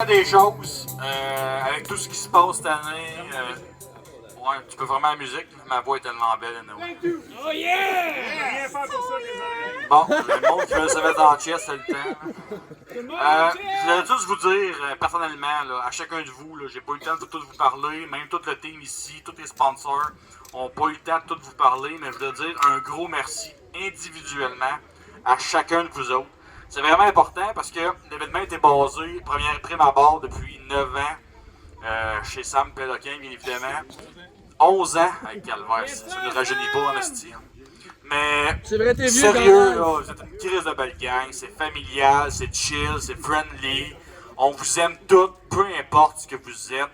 Des choses avec tout ce qui se passe cette année. Ouais, tu peux vraiment la musique, ma voix est tellement belle. Oh yeah! Rien faire pour ça, désolé. Bon, le monde qui veut se mettre en chest, c'est le temps. Je voulais juste vous dire, personnellement, là, à chacun de vous, j'ai pas eu le temps de tous vous parler, même tout le team ici, tous les sponsors n'ont pas eu le temps de tous vous parler, mais je voulais dire un gros merci individuellement à chacun de vous autres. C'est vraiment important parce que l'événement était basé, première prime à bord depuis 9 ans, chez Sam Peloquin, bien évidemment. 11 ans, avec Calvaire, ça ne rajeunit pas en esti. Mais c'est vrai, t'es vieux, sérieux, là, vous êtes une crise de belle gang, c'est familial, c'est chill, c'est friendly. On vous aime tous, peu importe ce que vous êtes.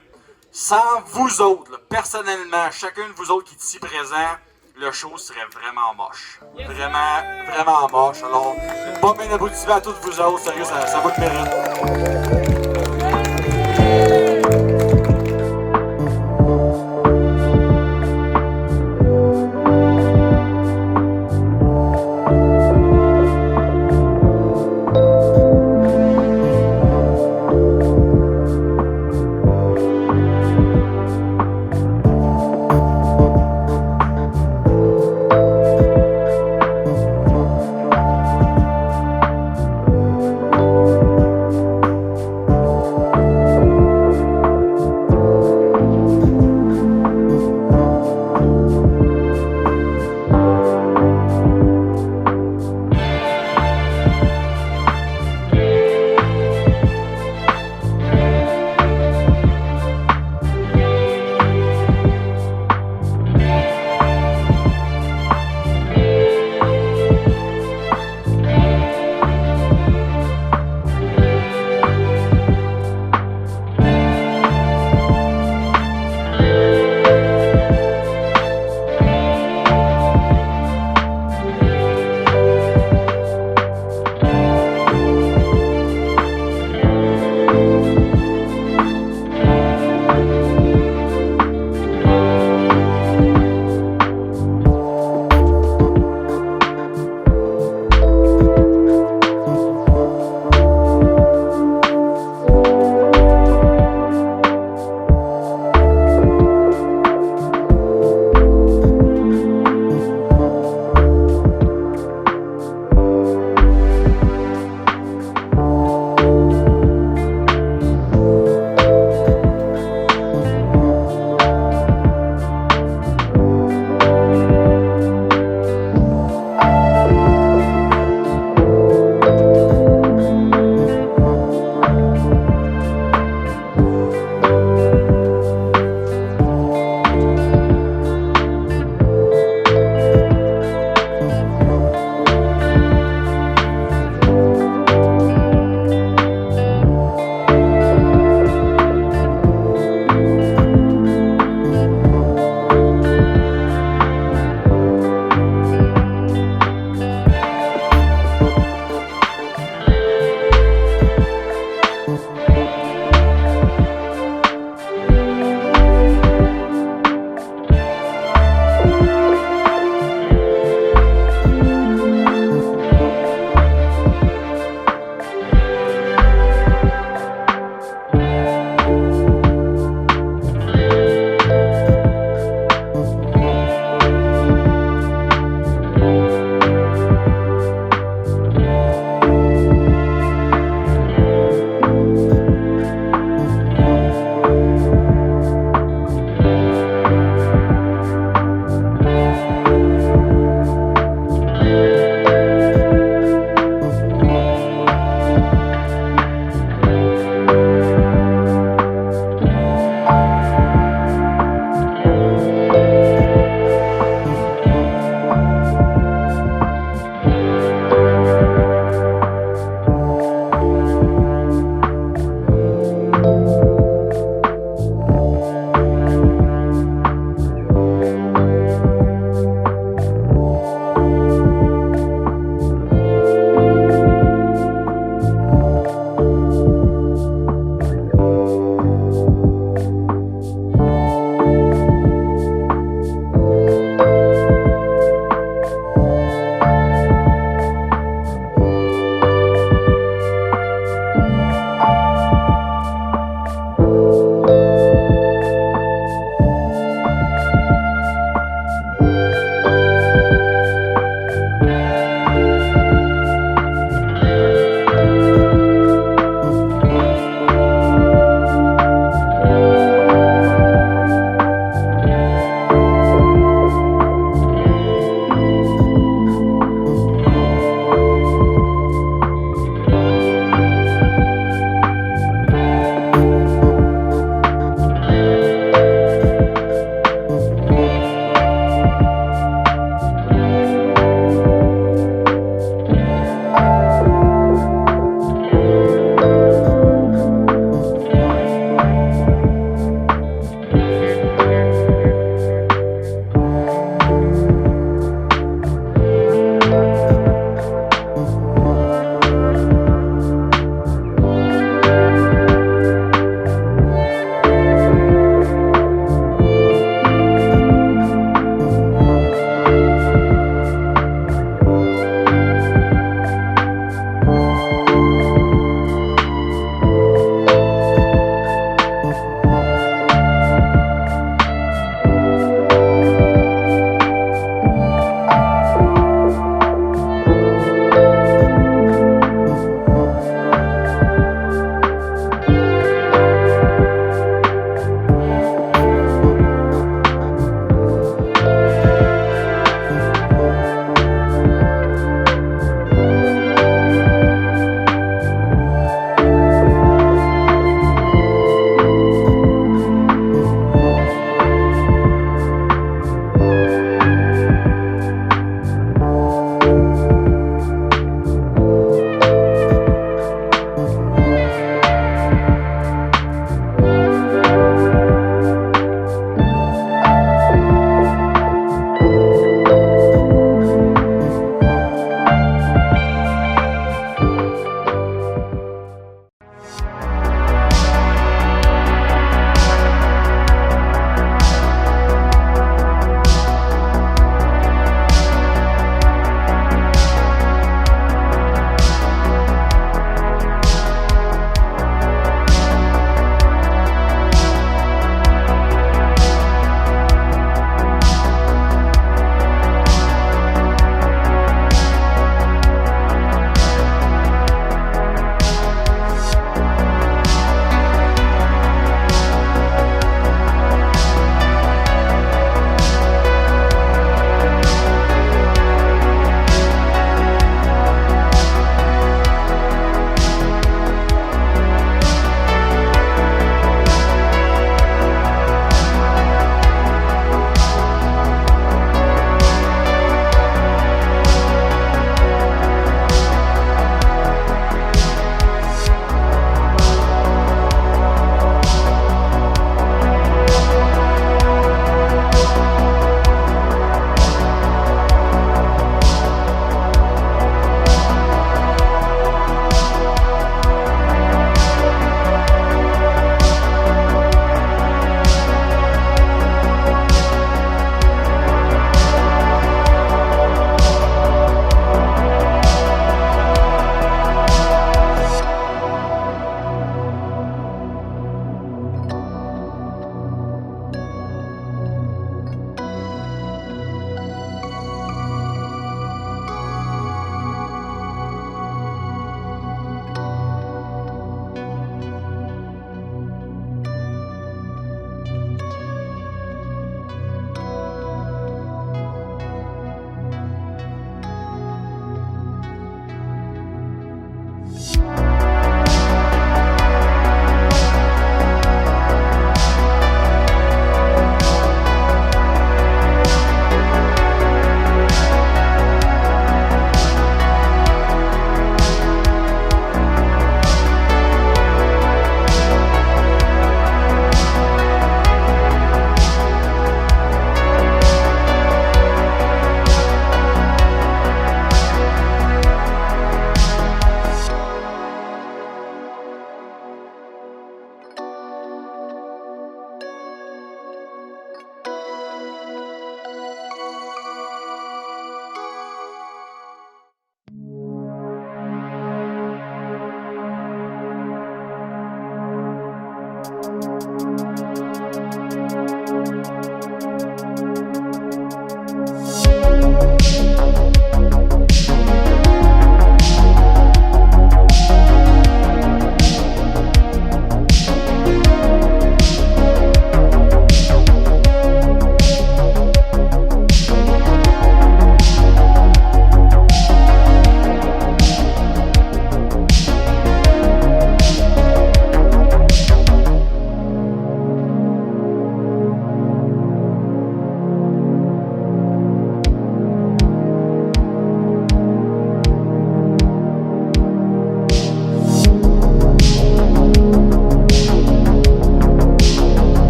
Sans vous autres, là, personnellement, chacun de vous autres qui est ici présent, le show serait vraiment moche. Vraiment moche. Alors, pas bien applaudissement à tous vous autres, sérieux, ça vaut le mérite.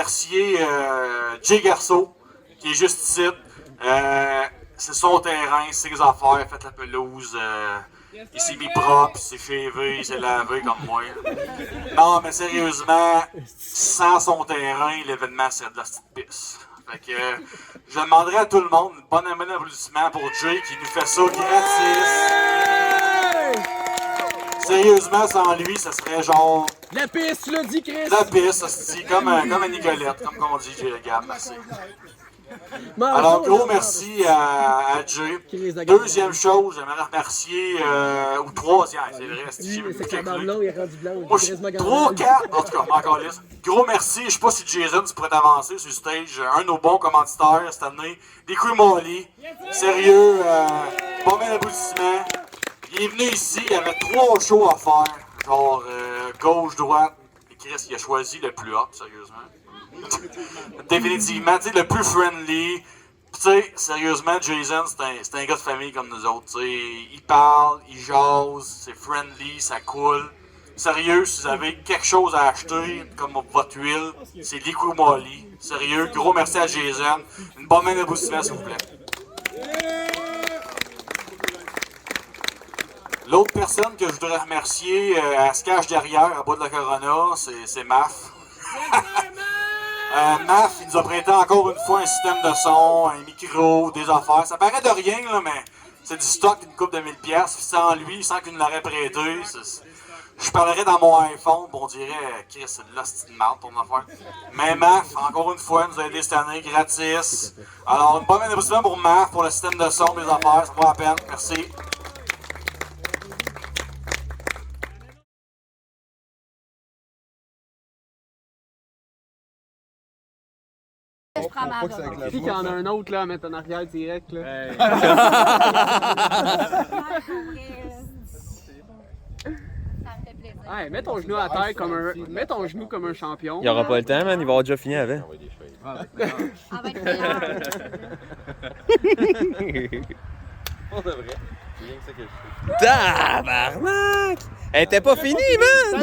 remercier Jay Garceau, qui est juste ici. C'est son terrain, c'est ses affaires, il a fait la pelouse. Il s'est mis propre, il s'est shavé, il s'est lavé comme moi. Non, mais sérieusement, sans son terrain, l'événement serait de la petite pisse. Fait que je demanderais à tout le monde un bon applaudissement pour Jay qui nous fait ça gratis. Sérieusement, sans lui, ça serait genre. La piste, tu l'as dit, Chris! La piste, ça se dit comme à Nicolette, comme on dit, Gab, merci. Alors, gros merci à Jay. Deuxième chose, j'aimerais remercier, ou troisième, c'est vrai, j'ai vu c'est blanc, il est rendu blanc. moi, je suis 3, 4, en tout cas, encore lisse. Gros merci, je sais pas si Jason, tu pourrais t'avancer sur le stage, un de nos bons commanditaires cette année, Liqui Moly. Sérieux, bon ben d'applaudissements. Il est venu ici, il avait 3 shows à faire, genre gauche, droite, et Chris, il a choisi le plus hot, sérieusement. Définitivement, tu sais, le plus friendly. Tu sais, sérieusement, Jason, c'est un gars de famille comme nous autres. Tu sais, il parle, il jase, c'est friendly, ça coule. Sérieux, si vous avez quelque chose à acheter, comme votre huile, c'est Liqui Moly. Sérieux, gros merci à Jason. Une bonne main d'applaudissement, s'il vous plaît. L'autre personne que je voudrais remercier, elle se cache derrière, à bas de la Corona, c'est Maf. Maf, il nous a prêté encore une fois un système de son, un micro, des affaires. Ça paraît de rien, là, mais c'est du stock d'une coupe de 1000$. Puis sans lui, sans qu'il nous l'aurait prêté, je parlerais dans mon iPhone, on dirait, Chris, c'est de l'hostie de marde ton affaire. Mais Maf, encore une fois, nous a aidé cette année, gratis. Alors, une bonne applaudissement pour Maf, pour le système de son, des affaires, ça vaut la peine. Merci. Je prends ma robe. Qui qu'il y en a un autre là à mettre en arrière direct là? Ça me fait plaisir. Hey, mets ton genou à terre comme un. Mets ton genou comme un champion. Il aura pas le temps, man. Il va avoir déjà fini avec. On va être meilleur. On devrait. C'est rien que ça que je fais. Tabarnak! Elle était pas finie, man!